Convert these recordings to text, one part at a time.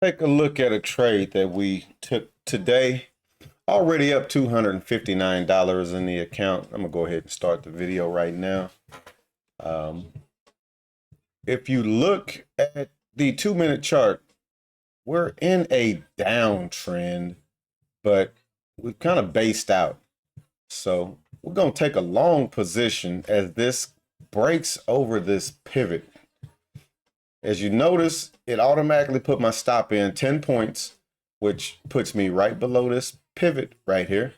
Take a look at a trade that we took today. Already up $259 in the account. I'm gonna go ahead and start the video right now. If you look at the 2-minute chart, we're in a downtrend, but we've kind of based out. So we're gonna take a long position as this breaks over this pivot. As you notice, it automatically put my stop in 10 points, which puts me right below this pivot right here.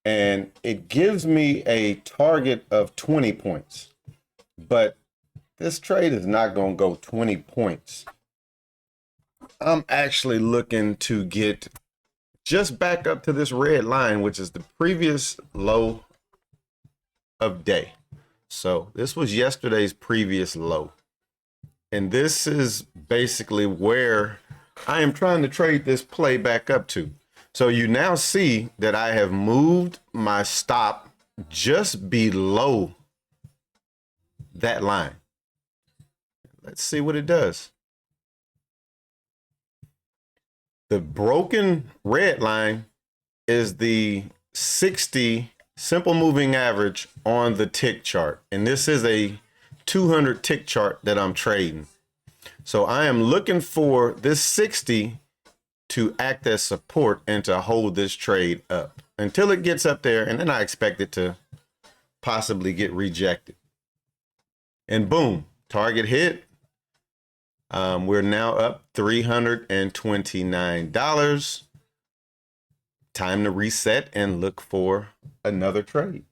And it gives me a target of 20 points. But this trade is not going to go 20 points. I'm actually looking to get just back up to this red line, which is the previous low of day. So this was yesterday's previous low. And this is basically where I am trying to trade this play back up to. So you now see that I have moved my stop just below that line. Let's see what it does. The broken red line is the 60 simple moving average on the tick chart. And this is a 200 tick chart that I'm trading. So I am looking for this 60 to act as support and to hold this trade up until it gets up there. And then I expect it to possibly get rejected. And boom, target hit. We're now up $329. Time to reset and look for another trade.